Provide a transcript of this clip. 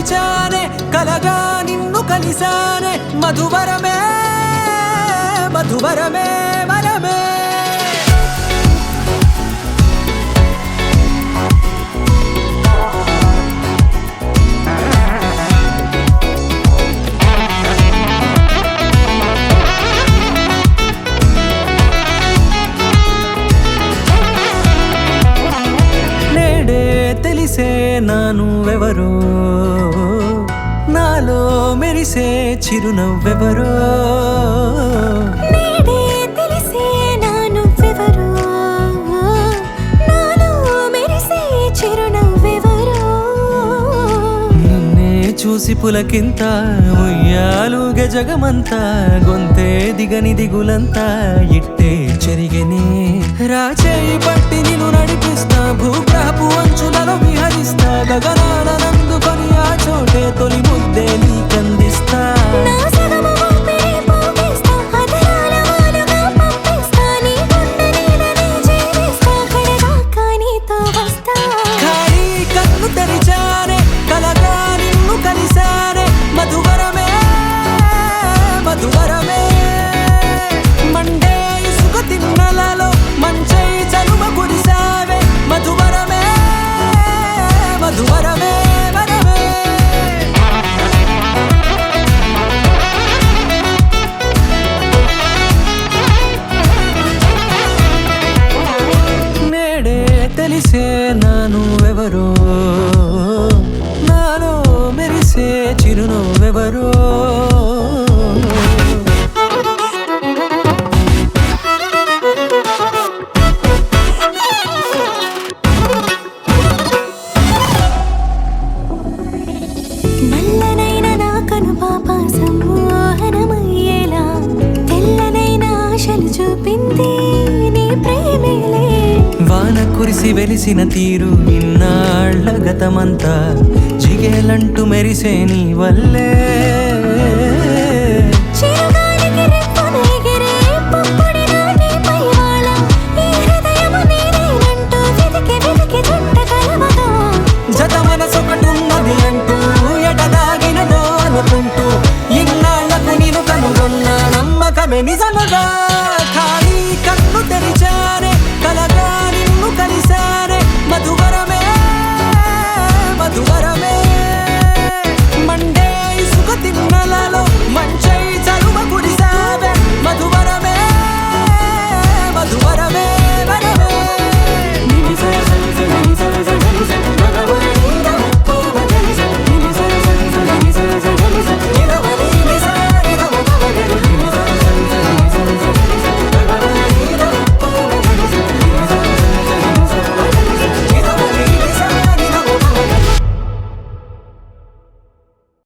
మరిచానే కలగా నిన్ను కలిసానే మధువరమే మధువరమే వరమే తెలిసే నానువెవరో నాలో మెరిసే చిరునవ్వెవరో నేడే తెలిసే నానువెవరో నాలో మెరిసే చిరునవ్వెవరో నిన్నే చూసి పులకింత ఉయ్యాలుగే జగమంతా గొంతే దిగని దిగులంతా ఇట్టే చెరిగెనే రాచేయి పట్టి నిన్ను నడిపిస్తా భూగ్రహపు అంచులలో విహరిస్తా గగనానందుకొని ఆ చోటే తొలి ముద్దే నీకందిస్తా నా సగము ఊపిరి పోగేస్తా అదరాల వాలుగా పంపిస్తా నీ గుండె నీడనే జీవిస్తా కడదాకా నీతో వస్తా ఖాళీ కన్ను తెరిచానే కలగా నిన్ను కలిసానే మధువరమే మధువరమే మండే ఇసుక తిన్నలలో మంచై చలువ కురిసావే మధువరమే మధువరమే వరమే నేడే తెలిసే నానువెవరో నాలో మెరిసే చిరునవ్వెవరో నల్లనైన నా కనుపాప సమ్మోహనమయ్యేలా తెల్లనైన ఆశలు చూపింది నీ ప్రేమేలే వాన కురిసి వెలిసిన తీరు ఇన్నాళ్ల గతమంతా జిగేలంటూ మెరిసే నీ వల్లే చిరుగాలికి రెప్పన ఎగిరే పుప్పొడిన నీపై వాళ ఈ హృదయము నీదేనంటూ వెతికి వెతికి జంట కలవగా జత మనసొకటున్నది అంటూ ఎటదాగినదో అనుకుంటూ ఇన్నాళ్లకు నేను కనుగొన్న నమ్మకమే నిజముగా